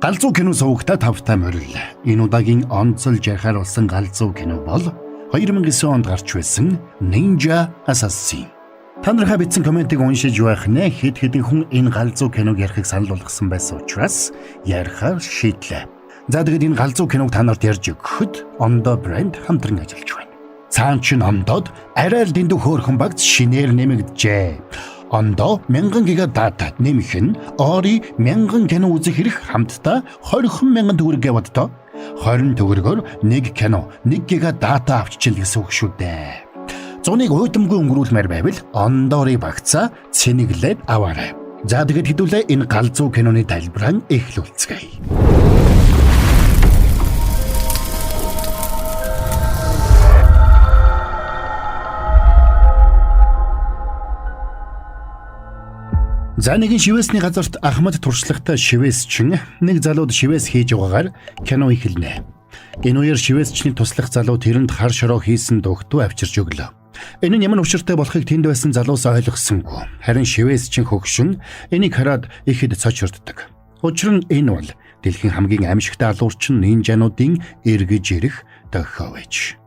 Галзуу кино сувагтаа тавтай морил. Энэ удаагийн онцолж ярихаар болсон галзуу кино бол 2009 онд гарч байсан Ninja Assassin. Та нараа бичсэн комментиг уншиж байх нэ хэд хэдэн хүн энэ галзуу киног ярихыг санал болгосон байсан учраас ярихаар шийдлээ. За тэгээд энэ галзуу киног та нарт ярьж өгөхөд Ондоо брэнд хамтран ажиллаж байна. Цаан чин Ондоод арай л дэндүү хөөрхөн багц шинээр нэмэгдэжээ. Ондоо 1000 гига дата нэмэх нь Ори 1000 кино үзэх хэрэг хамтдаа 20,000 төгрөг боддоо. 20 төгрөгөөр 1 кино 1 гига дата авччихна гэсэн үг шүү дээ. Зуныг уйтамгүй өнгөрүүлмээр байвал Ондоорыг багцаа цэнэглээд аваарай. За тэгэд хэдүүлээ энэ галзуу киноны тайлбараа эхлүүлцгээе. За нэгэн шивээсний газарт Ахмад туршлагатай шивээсчин нэг залууд шивээс хийж байгаагаар кино эхэлнэ. Энэ үеэр шивээсчний туслах залуу тэрэнд хар шороо хийсэн дөгтөө авчирч өглөө. Энэ нь ямар учиртай болохыг тэнд байсан залуус ойлгосонгүй. Харин шивээсчин хөгшин энийг хараад ихэд цочирддаг. Учир нь энэ бол дэлхийн хамгийн аимшигтай алуурчин нинжануудын эргэж ирэх дохиовч.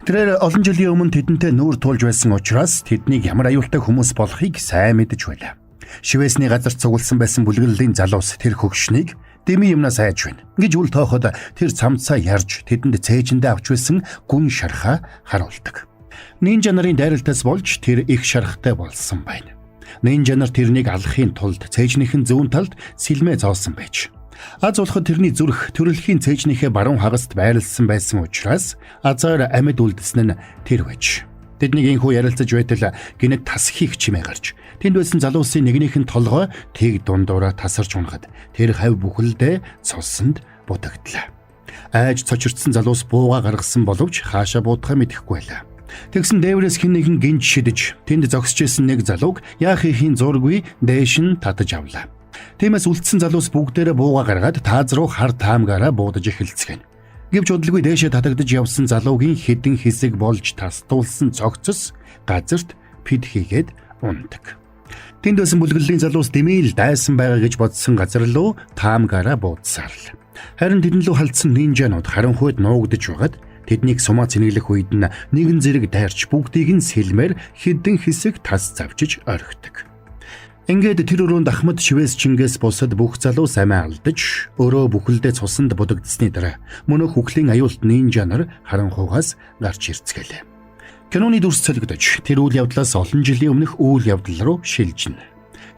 Тэрээр олон жилийн өмнө тэдэнтэй нүүр тулж байсан учраас тэднийг ямар аюултай хүмүүс болохыг сайн мэдэж байлаа. Шивээсний газар цугулсан байсан бүлэглэлийн залуус тэр хөгшнийг дэми юмнаас айж байна гэж үл тооход тэр цамцаа ярьж тэдэнд цээжиндээ авч байсан гүн шархаа харуулдаг. Нинжа нарын дайралтаас болж тэр их шархтай болсон байна. Нинжа нар тэрнийг алахын тулд цээжнийхэн зүүн талд сэлмээ зоосон байж. Аз улхад тэрний зүрх төрөлхийн цээжнийхээ баруун хагаст байрлсан байсан учраас азаар амьд үлдсэн нь тэр байж. Тэднийг инхүү ярилцаж байтал гинэт тас хийх чимээ гарч тэнд байсан залуусын нэгнийхэн толгой тэг дундуураа тасарч унахад тэр хав бүхэлдээ цусанд бутагдлаа. Айж цочирдсан залуус бууга гаргасан боловч хаашаа буудахаа мэдэхгүй байлаа. Тэгсэн дээврээс хэн нэгэн гинж шидэж тэнд зогсож исэн нэг залууг яах ихийн зургүй дээш нь татаж авлаа. Тиймээс үлдсэн залуус бүгдээрээ бууга гаргаад тааз руу хар таамгаараа буудаж эхэлцгэн. Гэвч удалгүй дээшээ татагдж явсан залуугийн хэдэн хэсэг болж тастуулсан цогцос газарт пид хийгээд ундаг. Тэнд байсан бүлэглэлийн залуус дэмийл дайсан байгаа гэж бодсон газар руу таамгаараа буудсаар. Харин тэдэн лөө халдсан нинжанууд харанхуйд нуугдж байгаад тэднийг сумаа цэнэглэх үед нь нэгэн зэрэг дайрч бүгдийг нь сэлмээр хэдэн хэсэг тас завжиж орхидог. Ингээд тэр өрөөнд Ахмад шивээсчингээс бусад бүх залуус амиа алдаж өөрөө бүхэлдээ цусанд будагдсны дараа мөнх хүклийн аюулт нинжа нар харанхуйгаас гарч ирцгэлээ. Киноны дүрс цолигдож тэр үйл явдлаас олон жилийн өмнөх үйл явдал руу шилжинэ.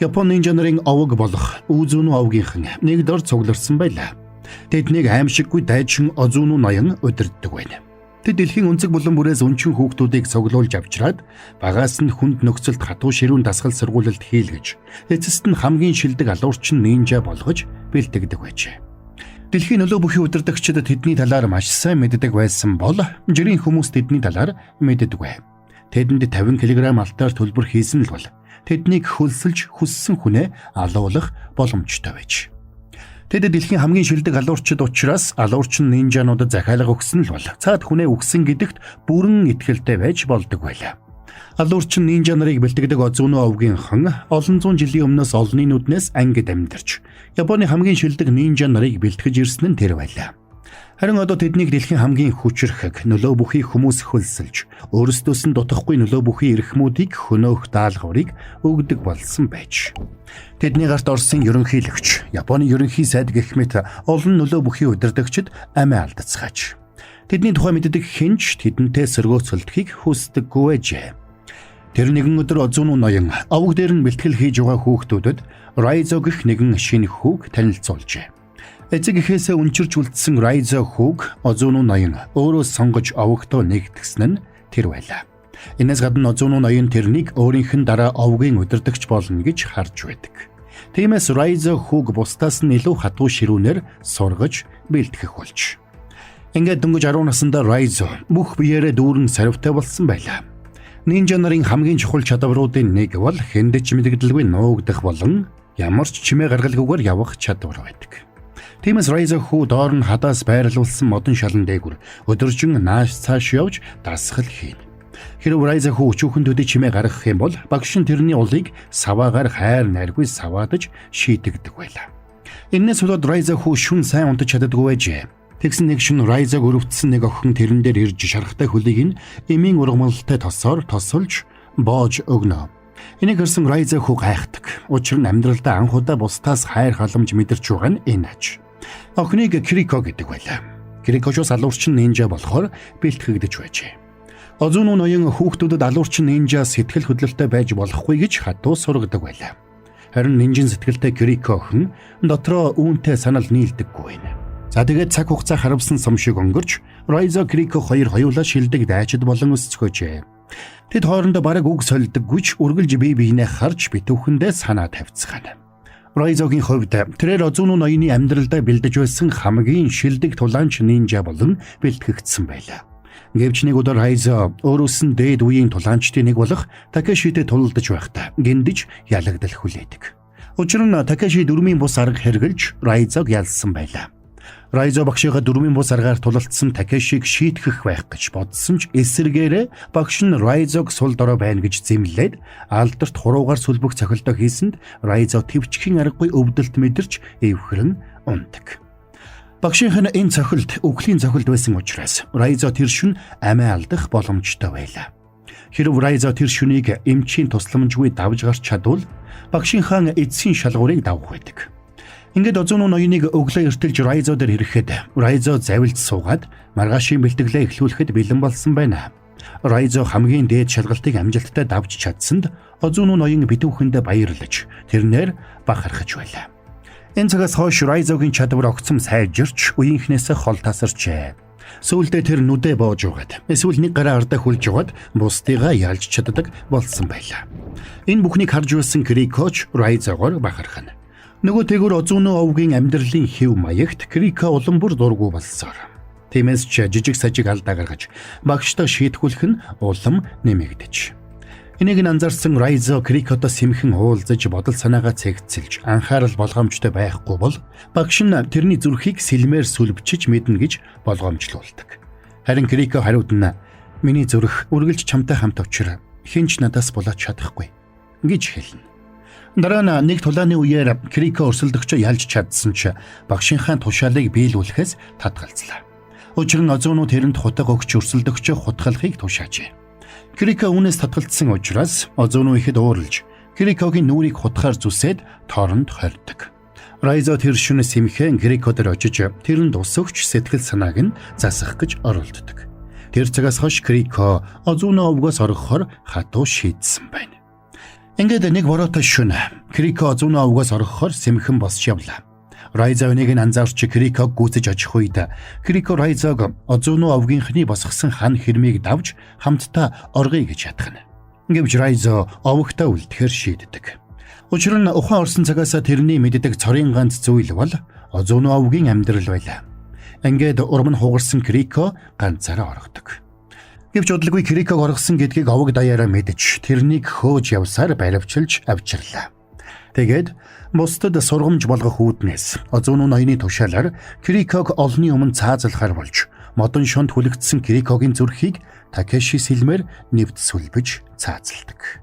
Япон нинжа нарын овог болох Узуну овгийнхан нэг дор цугларсан байлаа. Тэднийг аимшиггүй дайчин Озуну ноён удирддаг байна. Тэд дэлхийн өнцөг булан бүрээс өнчин хүүхдүүдийг цуглуулж авчираад багаас нь хүнд нөхцөлд хатуу ширүүн дасгал сургуулилт хийлгэж эцэст нь хамгийн шилдэг алуурчин нинжа болгож бэлтгэдэг байжээ. Дэлхийн нөлөө бүхий удирдагчид тэдний талаар маш сайн мэддэг байсан бол жирийн хүмүүс тэдний талаар мэддэггүй. Тэдэнд 50 кг алтаар төлбөр хийсэн л бол тэднийг хөлсөлж хүссэн хүнээ алуулах боломжтой байж. Тэд дэлхийн хамгийн шилдэг алуурчид учраас алуурчин нинжануудад захиалга өгсөн л бол цаад хүнээ өгсөн гэдэгт бүрэн итгэлтэй байж болдог байлаа. Алуурчин нинжа нарыг бэлтгэдэг Озуну овгийнхан олон зуун жилийн өмнөөс олонний нүднээс ангид амьдарч Японы хамгийн шилдэг нинжа нарыг бэлтгэж ирсэн нь тэр байлаа. Харин одоо тэднийг дэлхийн хамгийн хүчрхэг нөлөө бүхий хүмүүс хөлсөлж өөрсдөөс нь дутахгүй нөлөө бүхий эрхмүүдийг хөнөөх даалгаврыг өгдөг болсон байж. Тэдний гарт орсон ерөнхийлөгч Японы ерөнхий сайд гэх мэт олон нөлөө бүхий удирдагчид амиа алдацгааж. Тэдний тухай мэддэг хинч тэдэнтэй сөргөөцөлдөхийг хүсдэггүй байжээ. Тэр нэгэн өдөр Озуну ноён овог дээр нь бэлтгэл хийж байгаа хүүхдүүдэд Райзо гэх нэгэн шинэ хүүг танилцуулжээ. Эцэг эхээсээ үнчирч үлдсэн Райзо хүүг Озуну ноён өөрөө сонгож овогтоо нэгтгэсэн нь тэр байлаа. Энэс гадна Озуну ноён тэрнийг өөрийнх нь дараа овгийн удирдагч болно гэж харж байдаг. Тиймээс Райзо хүүг бусдаас нь илүү хатуу ширүүнээр сургаж бэлтгэх болж. Ингээд дөнгөж 10 наснда Райзо бүх биеэрээ дүүрэн сарвтай болсон байлаа. Нинжа нарын хамгийн чухал чадваруудын нэг бол хэндэж мэдгэлгүй нуугдах болон ямар ч чимээ гаргалгүйгээр явах чадвар байдаг. Тиймээс Райзо хүү доор нь хадаас байрлуулсан модон шалан дээгүр өдөржин нааш цааш явж дасгал хийнэ. Хэрв Райзо хүү өчүүхэн төдий чимээ гаргах юм бол багш нь тэрний улыг саваагаар хайр найргүй саваадаж шийтгдэг байлаа. Энэс болоод Райза хүү шүн сайн унтаж чаддаггүй байжээ. Тэгсэн нэг шүн Райзаг өрөвдсөн нэг охин тэрэн дээр ирж шарахтай хөлийг нь эмийн ургамалтай тосоор тосолж боож өгнө. Энийг харсан Райза хүү гайхдаг. Учир нь амьдралдаа анх удаа бусдаас хайр халамж мэдэрч байгаа нь энэ аж. Охиныг Кирико гэдэг байлаа. Кирикошоос алуурчин нинжа болохоор бэлтгэгдэж байжээ. Озуну ноён хүүхдүүдэд алуурчин нинжа сэтгэл хөдлөлтөй байж болохгүй гэж хатуу сургадаг байлаа. Харин нинжин сэтгэлтэй Кирико охин дотроо үүнтэй санал нийлдэггүй байна. За тэгээд цаг хугацаа харамсан сум шиг өнгөрч Райза Кирико хоёр хоёулаа шилдэг дайчид болон өсцгөөжээ. Тэд хоорондоо бараг үг солидоггүйч үргэлж бие биенээ харж битүүхэндээ санаа тавьцгаана. Райзогийн хувьд тэрээр Озуну ноёны амьдралдаа бэлдэж байсан хамгийн шилдэг тулаанч нинжа болон бэлтгэгдсэн байлаа. Гэвч нэг өдөр Райзо өөрөөс нь дээд үеийн тулаанчдын нэг болох Такешитэй тулалдаж байхдаа гиндэж ялагдал хүлээдэг. Учир нь Такеши дөрмийн бус арга хэрглэж Райзог ялсан байлаа. Райзо багшийнхаа дөрмийн бус аргаар тулалдсан Такешиг шийтгэх байх гэж бодсон ч эсэргээрээ багш нь Райзог сул дорой байна гэж зэмлээд алдарт хуруугаар сүлбэх цохилтоо хийсэнд Райзо твчхийн аргагүй өвдөлт мэдэрч эвхрэн ундаг. Багшийнх нь энэ цохилт өвглийн цохилт байсан учраас Райзо тэр шөнө амиа алдах боломжтой байлаа. Хэрв Райзо тэр шөнийг эмчийн тусламжгүй давж гарч чадвал багшийнхаа эцсийн шалгуурыг давах байдаг. Ингээд Озуну ноёныг өглөө эртэлж Райзо дээр ирэхэд Райзо завилж суугаад маргаашийн бэлтгэлээ эхлүүлэхэд бэлэн болсон байна. Райзо хамгийн дээд шалгалтыг амжилттай давж чадсанд Озуну ноён битүүхэндээ баярлаж тэрнээр бахархаж байлаа. Энэ цагаас хойш Райзогийн чадвар огцом сайжирч үеийнхнээсээ хол тасарчээ. Сүүлдээ тэр нүдэ боож угаад эсвэл нэг гараа ардаа хүлж угаад бусдыгаа ялж чаддаг болсон байлаа. Энэ бүхнийг харж байсан Кирикоч Райзогоор бахархана. Нөгөө тэгүр Озуну овгийн амьдралын хэв маягт Кирико улам бүр дургу болсоор. Тиймээс ч жижиг сажиг алдаа гаргаж багштай шийтгүүлэх нь улам нэмэгдэж. Энийг анзаарсан Райзо Кирикото сэмхэн уулзаж бодол санаагаа цэгцэлж анхаарал болгоомжтой байхгүй бол багш нь тэрний зүрхийг сэлмээр сүлбчиж мэднэ гэж болгоомжлуулдаг. Харин Кирико хариуд нь миний зүрх үргэлж чамтай хамт учраа хинч надаас булаач чадахгүй гэж хэлнэ. Дараа нь нэг тулааны үеэр Кирико өрсөлдөгчөө ялж чадсан ч багшийнхаа тушаалыг биелүүлэхээс татгалзлаа. Учир нь Озуну тэрэнд хутга өгч өрсөлдөгчөө хутгалахыг тушаажээ. Кирико үүнээс татгалцсан учраас Озуну ихэд ууралж Кирикогийн нүрийг хутгаар зүсээд тооронд хордог. Райзо тэр шөнө сэмхэн Кирико дээр очиж тэрэнд ус өгч сэтгэл санааг нь засах гэж оролддог. Тэр цагаас хойш Кирико Озуну овгоос орохоор хатуу шийдсэн байна. Ингээд нэг бороотой шөнө Кирико Озуну овгоос орохоор сэмхэн босч явлаа. Райзо энийг анзаарч Кириког гүйцэж очих үед Кирико Райзог Озуну овгийнхны босгосон хан хэрмийг давж хамтдаа оргоё гэж ядгана. Гэвч Райзо овогтой үлдэхээр шийддэг. Учир нь ухаан орсон цагаас тэрний мэддэг цорын ганц зүйл бол Озуну овгийн амьдрал байлаа. Ингээд урам нь хугарсан Кирико ганцаараа орогдог. Гэвч удалгүй Кириког оргосон гэдгийг овог даяараа мэдж тэрнийг хөөж явсаар баривчилж авчирлаа. Тэгээд бусдад сургамж болгох үүднээс Озуну ноёны тушаалаар Кириког олны өмнө цаазалхаар болж модон шонд хүлэгдсэн Кирикогийн зүрхийг Такеши сэлмээр нэвт сүлбэж цаазалдаг.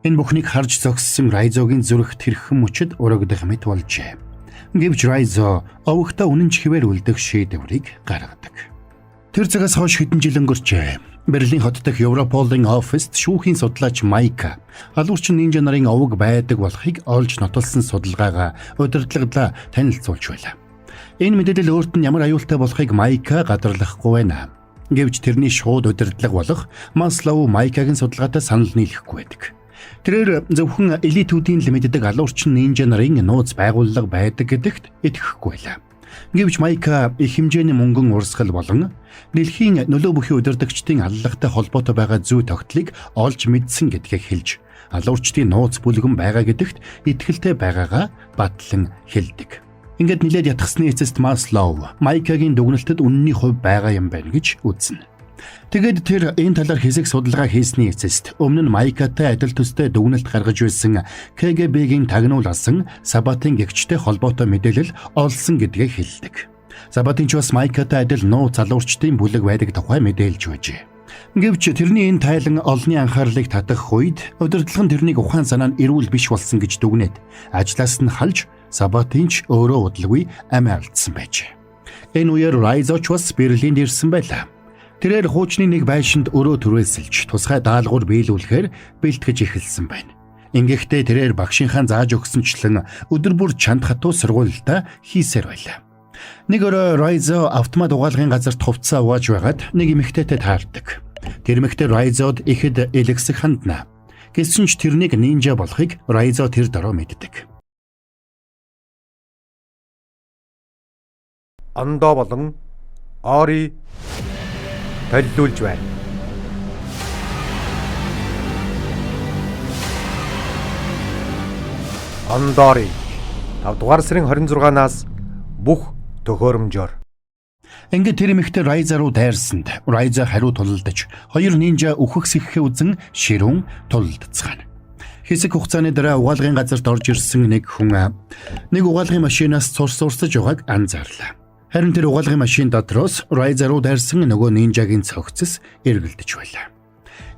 Энэ бүхнийг харж зогссон Райзогийн зүрх тэрхэн мөчөд урагдах мэт болжээ. Гэвч Райзо овогтой үнэнч хിവэр үлдэх шийдвэрийг гаргадаг. Тэр цагаас хойш хэдэн жил өнгөрчээ. Берлин хот дахь Европолын оффист шүүхийн судлаач Майка алуурчин нинжа нарын овог байдаг болохыг олж нотолсон судалгаагаа удирдлагдлаа танилцуулж байлаа. Энэ мэдээлэл өөрт нь ямар аюултай болохыг Майка гадарлахгүй байна. Гэвч тэрний шууд удирдлага болох Маслоу Майкагийн судалгаатай санал нийлэхгүй байдаг. Тэрээр зөвхөн элитүүдийн л мэддэг алуурчин нинжа нарын нууц байгууллага байдаг гэдэгт итгэхгүй байлаа. Гэвч Майка их хэмжээний мөнгөн урсгал болон дэлхийн нөлөө бүхий удирдагчдын аллагтай холбоотой байгаа зүй тогтлыг олж мэдсэн гэдгийг хэлж алуурчдын нууц бүлгэн байгаа гэдэгт итгэлтэй байгаагаа батлан хэлдэг. Ингээд нилээд ятгсны эцэст Маслоу Майкагийн дүгнэлтэд үнэний хувь байгаа юм байна гэж үзнэ. Тэгээд тэр энэ талаар хэсэг судалгаа хийсний эцэст өмнө нь Майкатай адил төстэй дүгнэлт гаргаж байсан КГБ-гийн тагнуул асан Сабатын гэгчтэй холбоотой мэдээлэл олсон гэдгийг хэлдэг. Сабатын ч бас Майкатай адил нууц залуурчдын бүлэг байдаг тухай мэдээлж байжээ. Гэвч тэрний энэ тайлан олонний анхаарлыг татах үед удирдлага нь тэрнийг ухаан санаа нь эрүүл биш болсон гэж дүгнээд ажлаас нь халж Сабатын ч өөрөө удалгүй амиа алдсан байжээ. Энэ үеэр Райзо ч бас Берлинд ирсэн байлаа. Тэрээр хуучны нэг байшинд өрөө түрээсэлж тусгай даалгавар биелүүлэхээр бэлтгэж эхэлсэн байна. Ингэхдээ тэрээр багшийнхаа зааж өгсөнчлэн өдөр бүр чанд хатуу сургуультай хийсээр байлаа. Нэг өрөө Райзо автомат угаалгын газарт хувцас угааж байгаад нэг эмэгтэйтэй таардаг. Тэр эмэгтэй Райзод ихэд элэгсэх хандна. Гэсэн ч тэрнийг нинжа болохыг Райзо тэр дороо мэддэг. Ондоо болон Ори толиулж байна. Ондори 5 дугаар сарын 26-наас бүх төхөөрөмжөөр. Ингээд тэр эмэгтэй Райзо руу дайрсанд Райзо хариу тулалдаж хоёр нинжа үхэгсэхээ үзэн ширүүн тулалдцгаана. Хэсэг хугацааны дараа угаалгын газарт орж ирсэн нэг хүн нэг угаалгын машинаас цурсурсаж байгааг анзаарлаа. Харин тэр угаалгын машин дотроос Райзо руу дайрсан нөгөө нинжагийн цогцос эргэлдэж байлаа.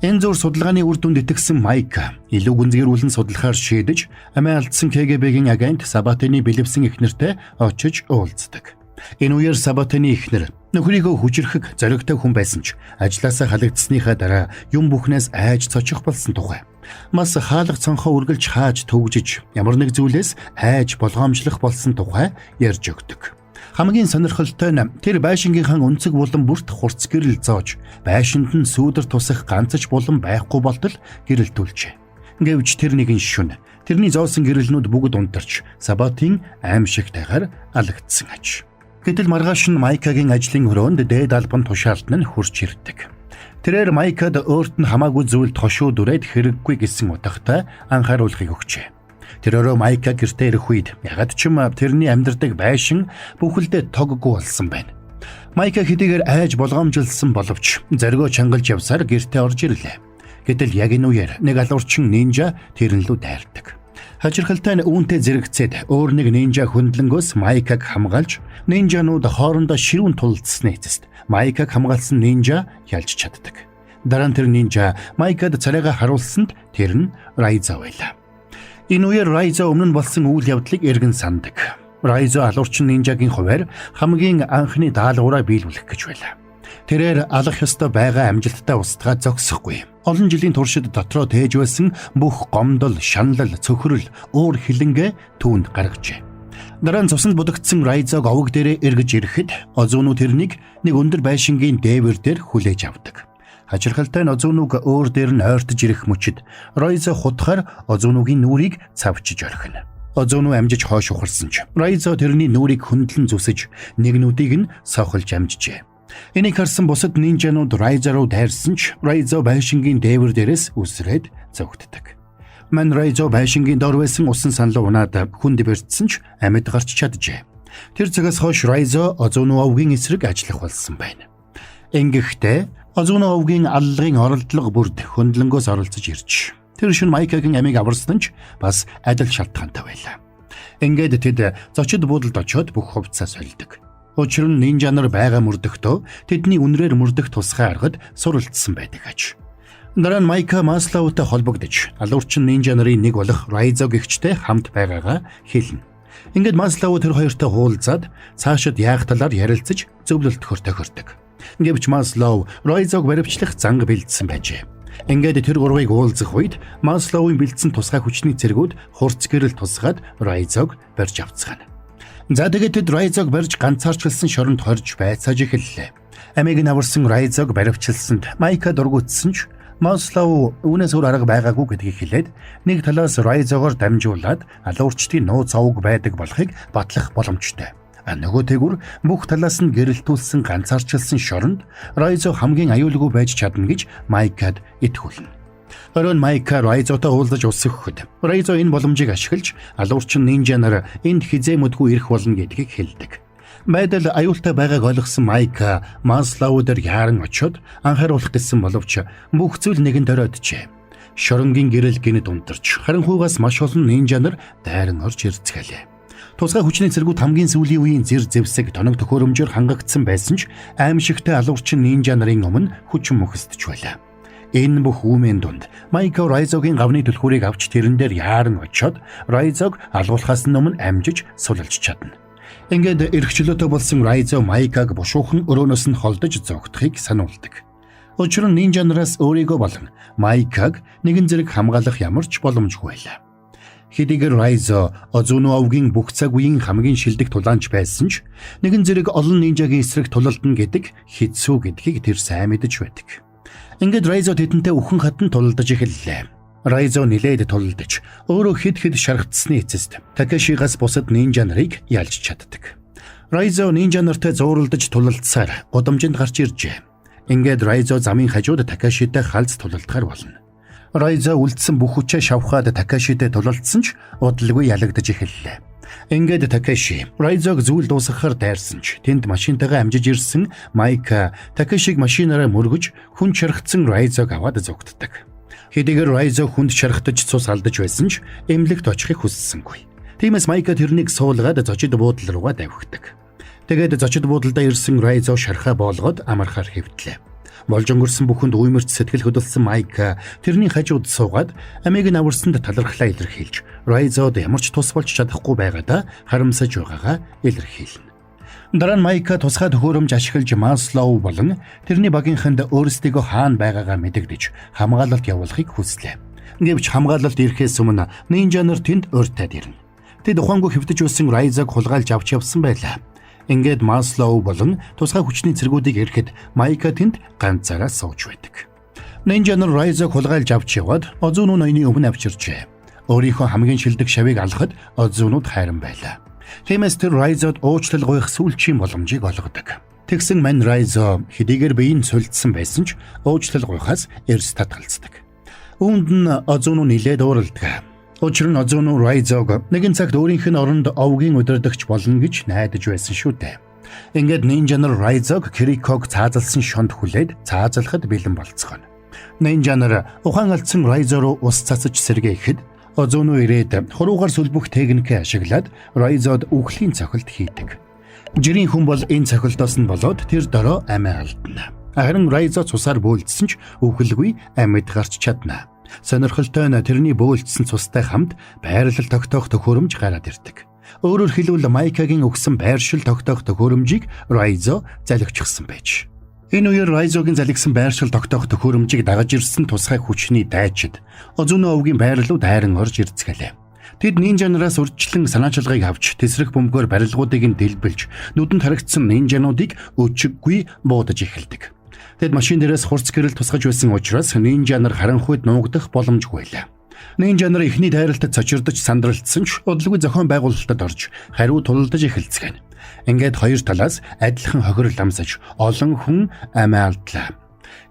Энэ зур судалгааны үр дүнд итгэсэн Майка илүү гүнзгийрүүлэн судлахаар шийдэж амиа алдсан КГБ-гийн агент Сабатаны бэлэвсэн эхнэртэй очиж уулздаг. Энэ үеэр Сабатаны эхнэр нөхрийгөө хүчрэхэг зоригтой хүн байсан ч ажлаасаа халагдсныхаа дараа юм бүхнээс айж цочих болсон тухай. Мас хаалга цонхоо үргэлж хааж төвжиж ямар нэг зүйлээс айж болгоомжлох болсон тухай ярьж өгдөг. Хамгийн сонирхолтой нь тэр байшингийнхаа өнцөг булан бүрт хурц гэрэл зоож байшинд нь сүүдэр тусах ганц ч булан байхгүй болтол гэрэлтүүлжээ. Гэвч тэр нэгэн шөнө тэрний зоосон гэрэлнүүд бүгд унтарч Сабатын аимшигтайгаар алагдсан аж. Гэтэл маргааш нь Майкагийн ажлын өрөөнд дээд албан тушаалтан нь хурж ирдэг. Тэрээр Майкад өөрт нь хамаагүй зүйлд хошуу дүрээд хэрэггүй гэсэн утгатай анхааруулгыг өгчээ. Тэр өөрөө Майка гэртээ ирэх үед ягаад ч юм тэрний амьдардаг байшин бүхэлдээ тоггүй болсон байна. Майка хэдийгээр айж болгоомжилсан боловч зоригоо чангалж явсаар гэртээ орж ирлээ. Гэтэл яг энэ үеэр нэг алуурчин нинжа тэрнлүү дайрдаг. Хачирхалтай нь үүнтэй зэрэгцээд өөр нэг нинжа хөндлөнгөөс Майкаг хамгаалж нинжанууд хоорондоо ширүүн тулалдсны эцэст Майкаг хамгаалсан нинжа ялж чаддаг. Дараа нь тэр нинжа Майкад царайгаа харуулсанд тэр нь Райзо байлаа. Энэ үеэр Райзо өмнө нь болсон үйл явдлыг эргэн сандаг. Райзо алуурчин нинжагийн хувьар хамгийн анхны даалгавраа биелүүлэх гэж байлаа. Тэрээр алах ёстой байгаа амжилттай устгаа зогсохгүй. Олон жилийн туршид дотроо тээж байсан бүх гомдол, шаналл, цөхрөл, уур хилэнгээ түүнд гаргажээ. Дараа нь цуснд будагдсан Райзог овог дээрээ эргэж ирэхэд Озуну тэрнийг нэг өндөр байшингийн дээвэр дээр хүлээж авдаг. Хачирхалтай нь Озунуг өөр дээр нь ойртож ирэх мөчид Райзо хутгаар Озунугийн нүрийг цавчиж орхино. Озуну амжиж хойш ухарсан ч Райзо тэрний нүрийг хөндлөн зүсэж нэг нүдийг нь сохолж амжжээ. Энийг харсан бусад нинжанууд Райзо руу дайрсан ч Райзо байшингийн дээвэр дээрээс үсрээд зогтдог. Ман Райзо байшингийн дор байсан усан санал унаад хүнд бэрдсэн ч амьд гарч чаджээ. Тэр цагаас хойш Райзо Озуну овгийн эсрэг ажиллах болсон байна. Ингэхдээ Озуну овгийн аллагын оролдлого бүрд хөндлөнгөөс оролцож ирж тэр шин Майкагийн амийг аварсан ч бас адил шалтгаантай байлаа. Ингээд тэд зочид буудалд очиод бүх хувцас солидог. Учир нь нинжа нар байгаа мөрдөгтөө тэдний үнрээр мөрдөх тусгай аргад суралцсан байдаг аж. Дараа нь Майка Маслоутай холбогдож алуурчин нинжа нарын нэг болох Райзо гэгчтэй хамт байгаагаа хэлнэ. Ингээд Маслоу тэр хоёртой хуулзаад цаашид яах талаар ярилцаж зөвлөлтөөр тохирдог. Гэвч Маслоу Райзог баривчлах занг бэлдсэн байжээ. Ингээд тэр гурвыг уулзах үед Маслоугийн бэлдсэн тусгай хүчний цэргүүд хурц гэрэл тусгаад Райзог барьж авцгаана. За тэгээд тэд Райзог барьж ганцаарчлсан шоронд хорж байцааж эхэллээ. Амийг нь аварсан Райзог баривчилсанд Майка дургуутсан ч Маслоу үүнээс өөр арга байгаагүй гэдгийг хэлээд нэг талаас Райзогоор дамжуулаад алуурчдын нууц овог байдаг болохыг батлах боломжтой. Нөгөө тэгүр бүх талаас нь гэрэлтүүлсэн ганцаарчлсан шоронд Райзо хамгийн аюулгүй байж чадна гэж Майкад итгүүлнэ. Орон Майка Райзотой уулзаж усгөхөд Райзо энэ боломжийг ашиглаж алуурчин нинжа нар энд хизээмэдгүй ирэх болно гэдгийг хэлдэг. Байдал аюултай байгааг ойлгосон Майка Маслоу дээр яаран очиод анхааруулах гэсэн боловч бүх зүйл нэгэн дөрөөдөжээ. Шоронгийн гэрэл гинэд унтарч харанхуйгаас маш олон нинжа нар дайран орж ирцгэлээ. Тусгай хүчний цэргүүд хамгийн сүүлийн үеийн зэр зэвсэг тоног төхөөрөмжөөр хангагдсан байсан ч аимшигтай алуурчин нинжа нарын өмнө хүчин мөхөсдөж байлаа. Энэ бүх үүмийн дунд Майка Райзогийн гавны түлхүүрийг авч тэрэн дээр яаран очиод Райзог алгуулахаас өмнө амжиж сулалж чадна. Ингээд эрхчлөөтэй болсон Райзо Майкаг бушуухан өрөөнөөс нь холдож зогтохыг сануулдаг. Учир нь нинжа нараас өөрийгөө болон Майкаг нэгэн зэрэг хамгаалах ямар ч боломжгүй байлаа. Хэдийгээр Райзо Озуно овгийн бүх цаг үеийн хамгийн шилдэг тулаанч байсан ч нэгэн зэрэг олон нинжагийн эсрэг тулалдана гэдэг хэцүү гэдгийг тэр сайн мэдэж байдаг. Ингээд Райзо тэдэнтэй үхэн хатан тулалдаж эхэллээ. Райзо нилээд тулалдаж өөрөө хэд шаргацсны эцэст Такашигаас бусад нинжа нарыг ялж чаддаг. Райзо нинжа нартай зууралдаж тулалдсаар гудамжинд гарч иржээ. Ингээд Райзо замын хажууд Такашитай халз тулалдахаар болно. Райзо үлдсэн бүх хүчээ шавхаад Такашитай тулалдсан ч удалгүй ялагдаж эхэллээ. Ингээд Такаши Райзог зүйл дуусгахаар дайрсан ч тэнд машинтайгаа амжиж ирсэн Майка Такашиг машинаараа мөргөж хүн чархсан Райзог аваад зогтдог. Хэдийгээр Райзо хүнд чархтаж цус алдаж байсан ч эмнэлэгт очихыг хүссэнгүй. Тиймээс Майка тэрнийг суулгаад зочид буудлал руугаа давхигдаг. Тэгээд зочид буудлаа ирсэн Райзо шархаа боолгоод амархаар хэвтлээ. Болж өнгөрсөн бүхэнд уймарч сэтгэл хөдлсөн Майка тэрний хажууд суугаад амийг нь аварсанд талархлаа илэрхийлж Райзод ямар ч тус болж чадахгүй байгаадаа харамсаж байгаагаа илэрхийлнэ. Дараа нь Майка тусгай төхөөрөмж ашиглаж Маслоу болон тэрний багийнханд өөрсдийгөө хаана байгаагаа мэдэгдэж хамгаалалт явуулахыг хүслээ. Гэвч хамгаалалт ирэхээс өмнө нинжа нар тэнд урьдтайд ирнэ. Тэд ухаангүй хэвтэж өссөн Райзог хулгайлж авч явсан байлаа. Ингээд Маслоу болон тусгай хүчний цэргүүдийг ирэхэд Майка тэнд ганцаараа сууж байдаг. Нинжа нар Райзог хулгайлж авч яваад Озуно ноёны өмнө авчирчээ. Өөрийнхөө хамгийн шилдэг шавыг алхахад Озунод хайран байлаа. Тиймээс тэр Райзод уучлал гуйх сүүлчийн боломжийг олгодог. Тэгсэн мань Райзо хэдийгээр биеийн сулдсан байсан ч уучлал гуйхаас эрс татгалздаг. Үүнд нь Озуно нилээд ууралдаг. Учир нь Озуно Райзог нэгэн цагт өөрийнх нь оронд овгийн удирдагч болно гэж найдаж байсан шүү дээ. Ингээд нинжа нар Райзог Кириког цаазалсан шонд хүлээд цаазалахад бэлэн болцгоно. Нинжа нар ухаан алдсан Райзо руу ус цацаж сэргээхэд Озуно ирээд хуруугаар сүлбөх техникээ ашиглаад Райзод үхлийн цохилт хийдэг. Жирийн хүн бол энэ цохилтоос нь болоод тэр дорой амиа алдна. Харин Райзо цусаар бөөлдсөн ч үхэлгүй амьд гарч чадна. Сонирхолтой нь тэрний бөөлдсөн цустай хамт байрлал тогтоох төхөөрөмж гараад ирдэг. Өөрөөр хэлбэл Майкагийн өгсөн байршил тогтоох төхөөрөмжийг Райзо залгичихсан байж. Энэ үеэр Райзогийн залгисан байршил тогтоох төхөөрөмжийг дагаж ирсэн тусгай хүчний дайчид Озуно овгийн байрлалууд хайран орж ирцгэлээ. Тэд нинжа нараас урьдчилан санаачилгааг авч тесрэх бөмбөгөөр барилгуудыг нь дэлбэлж нүдэнд харагдсан нинжануудыг өчиггүй буудаж эхэлдэг. Тэд машин дээрээс хурц гэрэл тусгаж байсан учраас нинжа нар харанхуйд нуугдах боломжгүй байлаа. Нинжа нар эхний дайралтад цочирдож сандралтсан ч удалгүй зохион байгуулалтад орж хариу тулалдаж эхэлцгээв. Ингээд хоёр талаас адилхан хохирол амсаж олон хүн амиа алдлаа.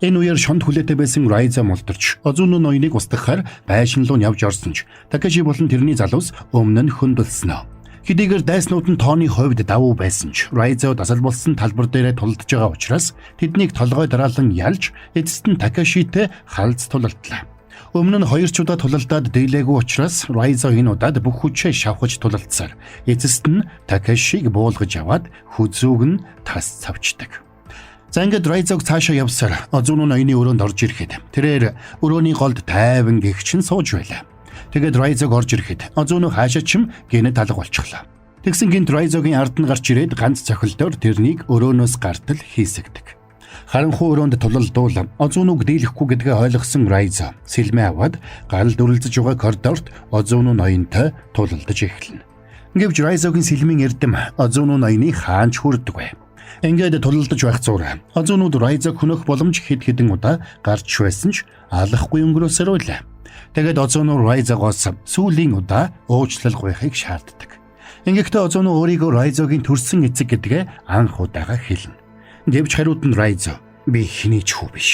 Энэ үеэр шонд хүлээтэй байсан Райзо мултарч Озуно ноёныг устгахаар байшин руу явж орсон ч Такаши болон тэрний залуус өмнө нь хөндлснө. Хэдийгээр дайснууд нь тооны хувьд давуу байсан ч Райзо дасал болсон талбар дээрээ тулдж байгаа учраас тэднийг толгой дараалан ялж эцэст нь Такашитэй халз тулалдлаа. Өмнө нь хоёр ч удаа тулалдаад дийлээгүй учраас Райзо энэ удаад бүх хүчээ шавхаж тулалдсаар эцэст нь Такашиг буулгаж аваад хүзүүг нь тас цавчдаг. За ингээд Райзог цаашаа явсаар Озуно ноёны өрөөнд орж ирэхэд тэрээр өрөөний голд тайван гихчин сууж байлаа. Тэгээд Райзог орж ирэхэд Озуно хаашаа чим гинэ талга болчихлоо. Тэгсэн гинт Райзогийн ард нь гарч ирээд ганц цохилтоор тэрнийг өрөөнөөс гартал хийсэгдэг. Харанхуй өрөөнд тулалдуул Озуног дийлэхгүй гэдгээ ойлгосон Райзо сэлмээ аваад гал дүрлзэж байгаа коридорт Озуно ноёнтой тулалдаж эхэлнэ. Гэвч Райзогийн сэлмийн эрдэм Озуно ноёны хаанч хүрдэг вэ? Ингээд тулалдаж байх зур Озунод Райзог хөнөх боломж хэд хэдэн удаа гарч байсан ч алахгүй өнгөрөөсөр байлаа. Тэгээд Озуно Райзогоос сүүлийн удаа уучлал гуйхыг шаарддаг. Ингээд Озуно өөрийгөө Райзогийн төрсөн эцэг гэдгээ анх удаага хэлнэ. Гэвч хариуд нь Райзо би эхний ч хүү биш.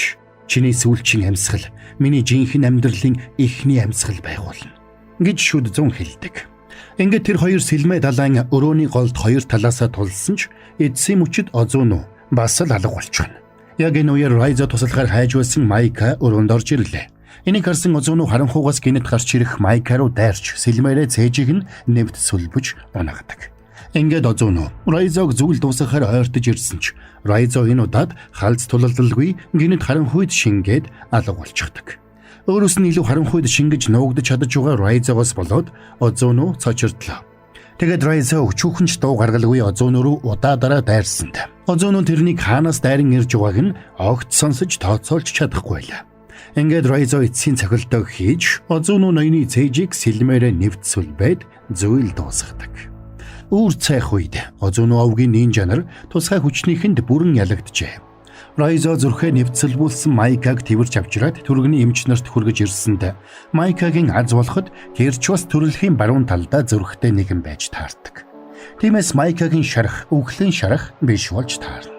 Чиний сүүлчийн амьсгал миний жинхэнэ амьдралын эхний амьсгал байх болно гэж шүд зүүн хэлдэг. Ингээд тэр хоёр сэлмээ далайн өрөөний голд хоёр талаасаа тулсан ч эцсийн мөчид Озуно бас л алга болчихно. Яг энэ үеэр Райзо тусалгаар хайж байсан Майка өрөөнд орж ирлээ. Энийг харсан Озуно харанхуугаас гинэт гарч ирэх Майка руу дайрч сэлмээрээ цээжийг нь нэвт сүлбэж унагдаг. Ингээд Озуно Райзог зүйл дуусгахаар ойртож ирсэн ч Райзо энэ удаад халз тулалдалгүй гинэд харанхуйд шингээд алга болчихдог. Өөрөөс нь илүү харанхуйд шингэж нуугдаж чадаж байгаа Райзогоос болоод Озуно цочирдлоо. Тэгээд Райзо өчүүхэнч дуу гаргалгүй Озуно руу удаа дайрсанд. Озуно тэрнийг хаанаас дайран ирж байгааг нь огт сонсож тооцоолж чадахгүй байлаа. Ингээд Райзо эцсийн цохилтойг хийж Озуно ноёны цээжийг сэлмээрээ нэвтсүүлбэд зүйл дуусгадаг. Үүр цайх үед Озуно овгийн нинжа нар тусгай хүчнийхэнд бүрэн ялагджээ. Райзо зүрхээ нэвцэлбүүлсэн Майкаг тэрч авчираад түргэний эмч нарт хүргэж ирсэнд Майкагийн аз болоход тэрч бас төрөлхийн баруун талдаа зүрхтэй нэгэн байж таардаг. Тиймээс Майкагийн шарах өглөн шарах биш болж таарна.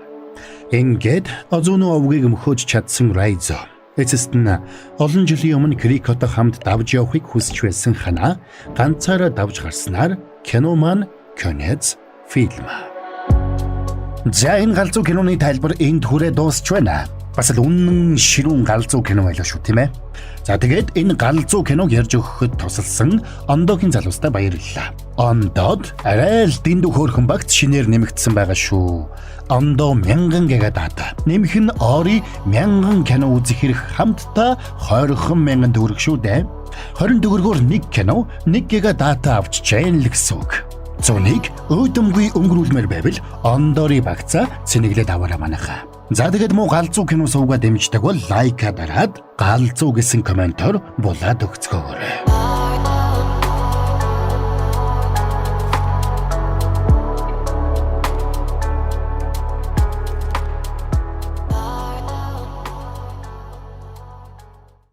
Ингээд Озуно овгийг мөхөж чадсан Райзо эцэст нь олон жилийн өмнө Крикото хамт давж явахыг хүсч байсан ханаа ганцаараа давж гарснаар кино маань конец фильм. За энэ галзуу киноны тайлбар энд хүрээ дуусч байна. Бас л үнэн ширүүн галзуу кино байлаа шүү тийм ээ. За тэгээд энэ галзуу киног ярьж өгөхөд тусалсан Ондогийн залуустай баярлалаа. Ондод арай л дэндүү хөөрхөн багц шинээр нэмэгдсэн байгаа шүү. Ондо 1000 гигадата. Нэмэх нь Ори 1000 кино үзэх хэрэг хамтдаа 20,000 төгрөг шүү дээ. 20 төгрөгөөр нэг кино 1 гигадата авчжээ л гэсэн үг. Зунийг өөдмгүй өнгөрүүлмээр байвал Ондори багцаа цэнэглээд аваарай манайхаа. За тэгээд муу галзуу кино сувга дэмждэг бол лайка дараад галзуу гэсэн комментоор булаад өгцгөөрэй.